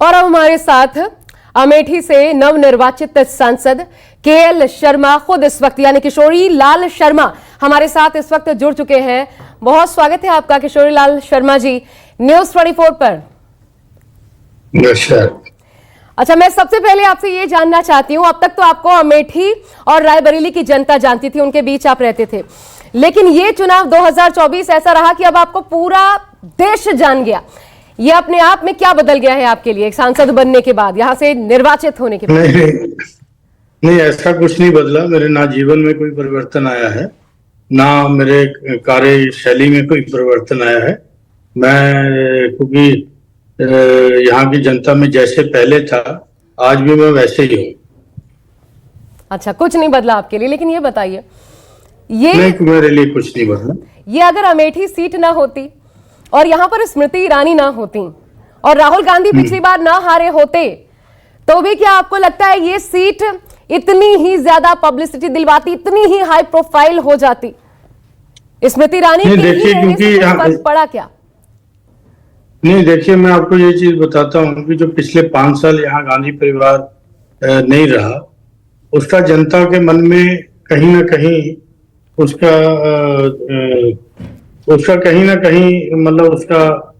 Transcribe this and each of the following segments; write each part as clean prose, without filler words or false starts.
और अब हमारे साथ अमेठी से नवनिर्वाचित सांसद केएल शर्मा खुद इस वक्त यानी किशोरी लाल शर्मा हमारे साथ इस वक्त जुड़ चुके हैं। बहुत स्वागत है आपका किशोरी लाल शर्मा जी न्यूज़ 24 पर। अच्छा, मैं सबसे पहले आपसे ये जानना चाहती हूँ, अब तक तो आपको अमेठी और रायबरेली की जनता जानती थी, उनके बीच आप रहते थे, लेकिन ये चुनाव 2024 ऐसा रहा कि अब आपको पूरा देश जान गया। ये अपने आप में क्या बदल गया है आपके लिए, एक सांसद बनने के बाद, यहाँ से निर्वाचित होने के बाद? नहीं, ऐसा कुछ नहीं बदला। मेरे ना जीवन में कोई परिवर्तन आया है, ना मेरे कार्यशैली में कोई परिवर्तन आया है। मैं क्योंकि यहाँ की जनता में जैसे पहले था, आज भी मैं वैसे ही हूँ। अच्छा, कुछ नहीं बदला आपके लिए। लेकिन ये बताइए, मेरे लिए कुछ नहीं बदला। ये अगर अमेठी सीट ना होती और यहाँ पर स्मृति ईरानी ना होती और राहुल गांधी पिछली बार ना हारे होते, तो भी क्या आपको लगता है ये सीट इतनी ही ज्यादा पब्लिसिटी दिलवाती, इतनी ही हाई प्रोफाइल हो जाती? स्मृति ईरानी के क्योंकि फर्क पड़ा क्या? नहीं, देखिए, मैं आपको ये चीज बताता हूँ कि जो पिछले 5 साल यहाँ गांधी परिवार नहीं रहा, उसका जनता के मन में कहीं ना कहीं उसका कहीं ना कहीं मतलब उसका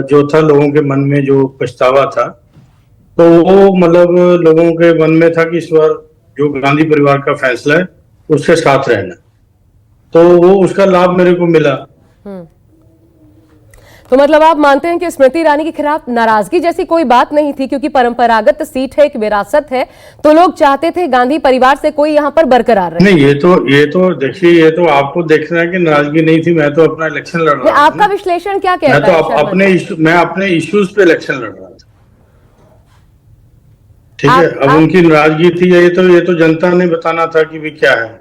जो था, लोगों के मन में जो पछतावा था, तो वो मतलब लोगों के मन में था कि इस बार जो गांधी परिवार का फैसला है उसके साथ रहना, तो वो उसका लाभ मेरे को मिला। तो मतलब आप मानते हैं कि स्मृति ईरानी के खिलाफ नाराजगी जैसी कोई बात नहीं थी, क्योंकि परंपरागत सीट है, एक विरासत है, तो लोग चाहते थे गांधी परिवार से कोई यहाँ पर बरकरार रहे। नहीं, ये तो देखिए, ये तो आपको देखना है कि नाराजगी नहीं थी। मैं तो अपना इलेक्शन लड़ रहा था। आपका विश्लेषण क्या कहता है? मैं अपने इश्यूज पे इलेक्शन लड़ रहा था, ठीक है। अब उनकी नाराजगी थी, ये तो जनता ने बताना था कि भी क्या है।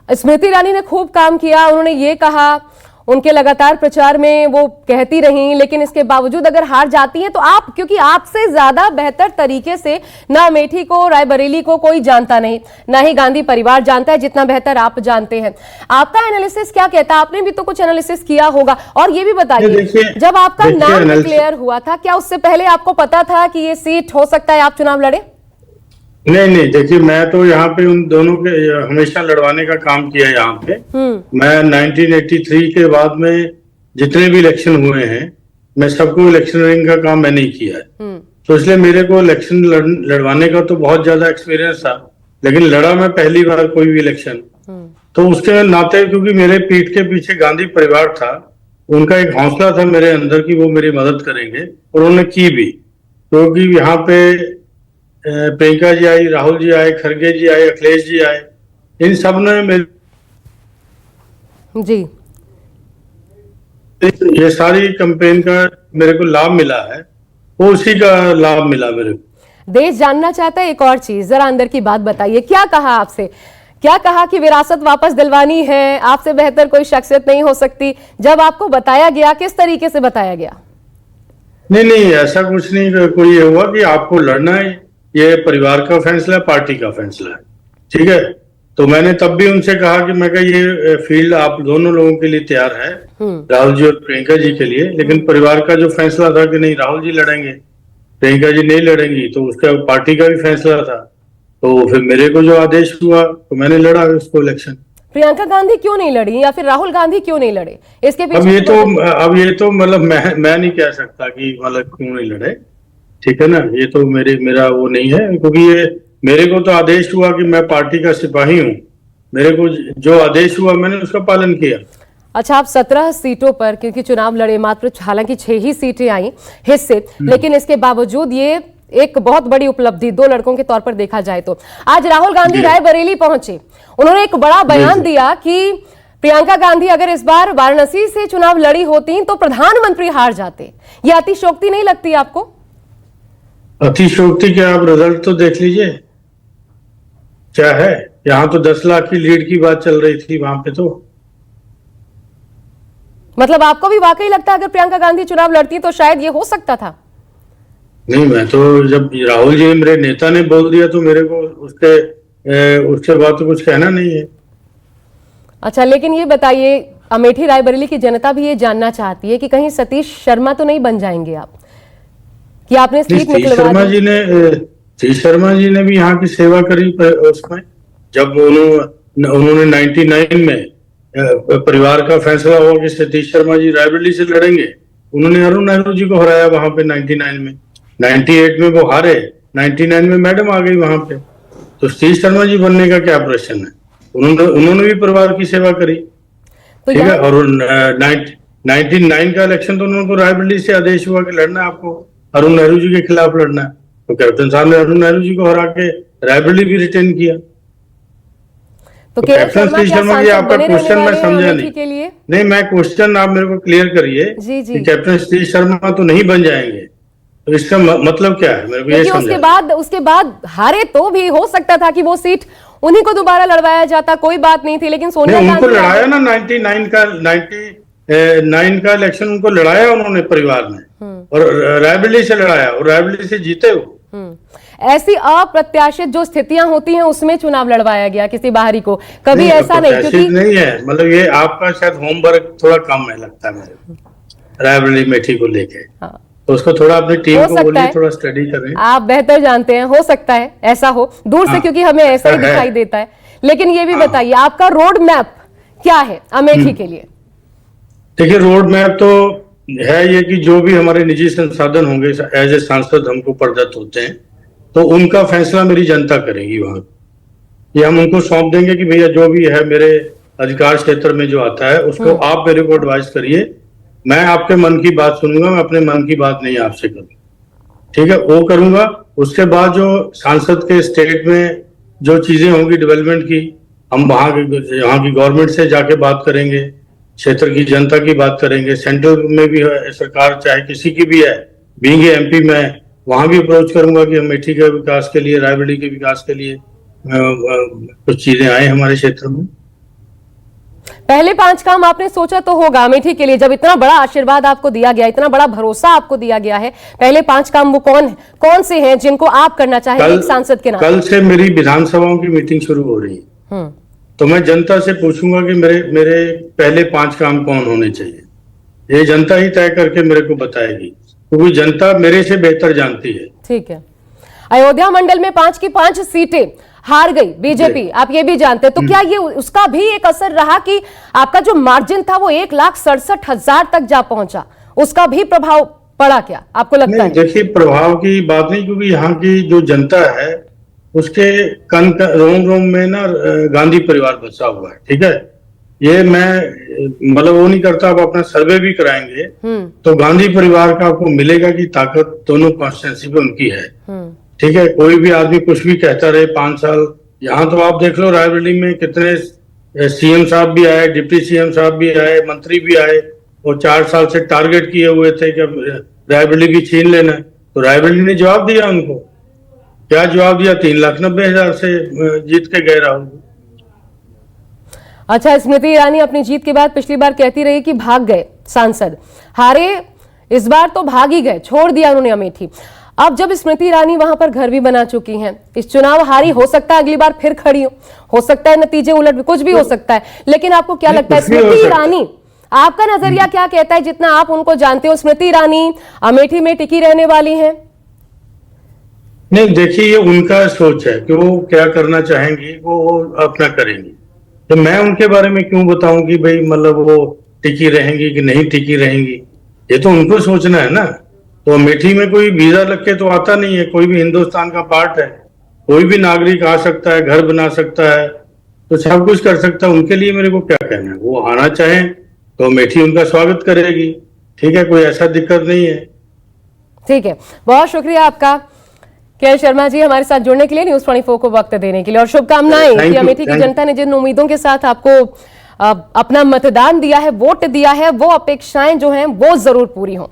स्मृति ईरानी ने खूब काम किया, उन्होंने ये कहा, उनके लगातार प्रचार में वो कहती रही, लेकिन इसके बावजूद अगर हार जाती हैं तो आप, क्योंकि आपसे ज्यादा बेहतर तरीके से ना अमेठी को, रायबरेली को कोई जानता नहीं, ना ही गांधी परिवार जानता है जितना बेहतर आप जानते हैं। आपका एनालिसिस क्या कहता है? आपने भी तो कुछ एनालिसिस किया होगा। और ये भी बताइए, जब आपका नाम डिक्लेयर हुआ था, क्या उससे पहले आपको पता था कि ये सीट हो सकता है आप चुनाव लड़े? नहीं, देखिए, मैं तो यहाँ पे उन दोनों के हमेशा लड़वाने का काम किया यहाँ पे। मैं 1983 के बाद में जितने भी इलेक्शन हुए हैं, मैं सबको इलेक्शनरिंग का काम मैंने ही किया है। तो इसलिए मेरे को इलेक्शन लड़वाने का तो बहुत ज्यादा एक्सपीरियंस था, लेकिन लड़ा मैं पहली बार कोई भी इलेक्शन। तो उसके नाते, क्योंकि मेरे पीठ के पीछे गांधी परिवार था, उनका एक हौसला था मेरे अंदर की वो मेरी मदद करेंगे, और उन्होंने की भी। क्योंकि यहाँ पे प्रियंका जी आई, राहुल जी आए, खड़गे जी आए, अखिलेश जी आए, इन सब ने जी ये सारी कैंपेन का मेरे को लाभ मिला है, वो उसी का लाभ मिला मेरे को। देश जानना चाहता है एक और चीज, जरा अंदर की बात बताइए। क्या कहा आपसे? क्या कहा कि विरासत वापस दिलवानी है, आपसे बेहतर कोई शख्सियत नहीं हो सकती? जब आपको बताया गया, किस तरीके से बताया गया? नहीं, ऐसा कुछ नहीं। कोई ये हुआ कि आपको लड़ना है, ये परिवार का फैसला है, पार्टी का फैसला है, ठीक है। तो मैंने तब भी उनसे कहा कि मैं ये फील्ड आप दोनों लोगों के लिए तैयार है, राहुल जी और प्रियंका जी के लिए, लेकिन परिवार का जो फैसला था कि नहीं, राहुल जी लड़ेंगे, प्रियंका जी नहीं लड़ेंगी, तो उसका पार्टी का भी फैसला था। तो फिर मेरे को जो आदेश हुआ तो मैंने लड़ा उसको इलेक्शन। प्रियंका गांधी क्यों नहीं लड़ी या फिर राहुल गांधी क्यों नहीं लड़े? इसके पीछे अब ये तो मतलब मैं नहीं कह सकता कि मतलब क्यों नहीं लड़े, ठीक है ना। ये तो मेरा वो नहीं है, क्योंकि ये मेरे को तो आदेश हुआ कि मैं पार्टी का सिपाही हूँ, मेरे को जो आदेश हुआ मैंने उसका पालन किया। अच्छा, आप 17 सीटों पर क्योंकि चुनाव लड़े, मात्र हालांकि 6 ही सीटें आई हिस्से, लेकिन इसके बावजूद ये एक बहुत बड़ी उपलब्धि दो लड़कों के तौर पर देखा जाए तो। आज राहुल गांधी रायबरेली पहुंचे, उन्होंने एक बड़ा बयान दिया कि प्रियंका गांधी अगर इस बार वाराणसी से चुनाव लड़ी होती तो प्रधानमंत्री हार जाते। ये अतिशयोक्ति नहीं लगती आपको? अतिशयोक्ति क्या, आप रिजल्ट तो देख लीजिए क्या है। यहाँ तो 10 लाख की लीड की बात चल रही थी वहां पे। तो मतलब आपको भी वाकई लगता है अगर प्रियंका गांधी चुनाव लड़ती तो शायद ये हो सकता था? नहीं, मैं तो जब राहुल जी मेरे नेता ने बोल दिया तो मेरे को उसके बाद तो कुछ कहना नहीं है। अच्छा, लेकिन ये बताइए, अमेठी रायबरेली की जनता भी ये जानना चाहती है कि कहीं सतीश शर्मा तो नहीं बन जाएंगे आप? कि आपने सीट श्री निकलवा शर्मा दी? जी ने श्री शर्मा जी ने भी यहाँ की सेवा करी उसमें, जब उन्होंने 99 में परिवार का फैसला हुआ कि सतीश शर्मा जी रायबरेली से लड़ेंगे, उन्होंने अरुण नेहरू जी को हराया वहां पे 99 में। 98 में वो हारे, 99 में मैडम आ गई वहां पे। तो सतीश शर्मा जी बनने का क्या प्रश्न है? उन्होंने भी परिवार की सेवा करी, तो ठीक है। यहाँ और 99 का इलेक्शन तो उनको रायबरेली से आदेश हुआ कि लड़ना है आपको, अरुण नेहरू जी के खिलाफ लड़ना है। तो कैप्टन साहब ने अरुण नेहरू जी को हरा के रायबरेली भी रिटेन किया। तो तो के कैप्टन शर्मा श्री क्या शर्मा जी, सांसद आपका बने रहने क्वेश्चन मैं वाले हैं समझा अमेठी नहीं। के लिए? नहीं, मैं क्वेश्चन आप मेरे को क्लियर करिए जी जी, कि कैप्टन श्री शर्मा तो नहीं बन जाएंगे, तो इसका मतलब क्या है, मेरे को ये क्योंकि समझा। उसके बाद हारे तो भी हो सकता था कि वो सीट उन्हीं को दोबारा लड़वाया जाता, कोई बात नहीं थी, लेकिन सोनिया नहीं, उनको गांधी लड़ाया ना 99 का इलेक्शन उनको लड़ाया उन्होंने परिवार ने, और रायबरेली से लड़ाया और रायबरेली से जीते वो। ऐसी अप्रत्याशित जो स्थितियां होती हैं उसमें चुनाव लड़वाया गया किसी बाहरी को, कभी ऐसा नहीं, क्योंकि नहीं है, मतलब ये आपका शायद होमवर्क थोड़ा कम है लगता है मेरे को रायबरेली मेठी को लेके। हाँ, तो उसको थोड़ा अपनी टीम हो को सकता बोलिए है। थोड़ा स्टडी करें। आप बेहतर जानते हैं, हो सकता है ऐसा हो दूर से, हाँ, क्योंकि हमें ऐसा ही है। दिखाई देता है। लेकिन ये भी बताइए, आपका रोड मैप क्या है अमेठी के लिए? देखिए, रोड मैप तो है ये कि जो भी हमारे निजी संसाधन होंगे एज ए सांसद हमको प्रदत्त होते हैं, तो उनका फैसला मेरी जनता करेगी वहां। ये हम उनको सौंप देंगे कि भैया जो भी है मेरे अधिकार क्षेत्र में जो आता है उसको आप मेरे को एडवाइस करिए, मैं आपके मन की बात सुनूंगा, मैं अपने मन की बात नहीं आपसे करूंगा, ठीक है, वो करूंगा। उसके बाद जो सांसद के स्टेट में जो चीजें होंगी डेवलपमेंट की, हम वहां की गवर्नमेंट से जाके बात करेंगे, क्षेत्र की जनता की बात करेंगे। सेंट्रल में भी है सरकार, चाहे किसी की भी है, बीइंग एमपी में वहां भी अप्रोच करूंगा कि अमेठी के विकास के लिए, रायबरेली के विकास के लिए कुछ चीजें आए हमारे क्षेत्र में। पहले 5 काम आपने सोचा तो होगा अमेठी के लिए, जब इतना बड़ा आशीर्वाद आपको दिया गया, इतना बड़ा भरोसा आपको दिया गया है, पहले 5 काम वो कौन से हैं जिनको आप करना चाहेंगे एक सांसद के नाते? कल से मेरी विधानसभाओं की मीटिंग शुरू हो रही है, तो मैं जनता से पूछूंगा कि मेरे पहले 5 काम कौन होने चाहिए। ये जनता ही तय करके मेरे को बताएगी, क्योंकि जनता मेरे से बेहतर जानती है। ठीक है। अयोध्या मंडल में 5 की 5 सीटें हार गई बीजेपी, आप ये भी जानते हैं, तो क्या ये उसका भी एक असर रहा कि आपका जो मार्जिन था वो 1,67,000 तक जा पहुंचा, उसका भी प्रभाव पड़ा क्या आपको लगता है? देखिए, प्रभाव की बात नहीं, क्योंकि यहाँ की जो जनता है उसके रोम रोम में ना गांधी परिवार बसा हुआ है, ठीक है। ये मैं मतलब वो नहीं करता, आप अपना सर्वे भी कराएंगे तो गांधी परिवार का आपको मिलेगा कि ताकत दोनों कॉन्स्टिट्यूंसी पे उनकी है, ठीक है। कोई भी आदमी कुछ भी कहता रहे 5 साल, यहाँ तो आप देख लो रायबरेली में कितने सीएम साहब भी आए, डिप्टी सीएम साहब भी आए, मंत्री भी आए, और 4 साल से टारगेट किए हुए थे कि रायबरेली भी छीन लेना है। तो रायबरेली ने जवाब दिया उनको, क्या जवाब दिया? 3,90,000 से जीत के गए राहुल। अच्छा, स्मृति ईरानी अपनी जीत के बाद पिछली बार कहती रही कि भाग गए सांसद, हारे, इस बार तो भाग ही गए, छोड़ दिया उन्होंने अमेठी। अब जब स्मृति ईरानी वहां पर घर भी बना चुकी हैं, इस चुनाव हारी, हो सकता है अगली बार फिर खड़ी हो सकता है नतीजे उलट, कुछ भी हो सकता है, लेकिन आपको क्या लगता है स्मृति ईरानी, आपका नजरिया क्या कहता है, जितना आप उनको जानते हो, स्मृति ईरानी अमेठी में टिकी रहने वाली हैं? नहीं, देखिए, ये उनका सोच है कि वो क्या करना चाहेंगी, वो अपना करेंगी। तो मैं उनके बारे में क्यों बताऊं कि भाई मतलब वो टिकी रहेंगी कि नहीं टिकी रहेंगी, ये तो उनको सोचना है ना। तो अमेठी में कोई वीजा लग के तो आता नहीं है, कोई भी हिंदुस्तान का पार्ट है, कोई भी नागरिक आ सकता है, घर बना सकता है, तो सब कुछ कर सकता है। उनके लिए मेरे को क्या कहना है, वो आना चाहें तो अमेठी उनका स्वागत करेगी, ठीक है, कोई ऐसा दिक्कत नहीं है। ठीक है, बहुत शुक्रिया आपका के शर्मा जी हमारे साथ जुड़ने के लिए, न्यूज़ 24 को वक्त देने के लिए, और शुभकामनाएं कि अमेठी की जनता ने जिन उम्मीदों के साथ आपको अपना मतदान दिया है, वोट दिया है, वो अपेक्षाएं जो हैं वो जरूर पूरी हों।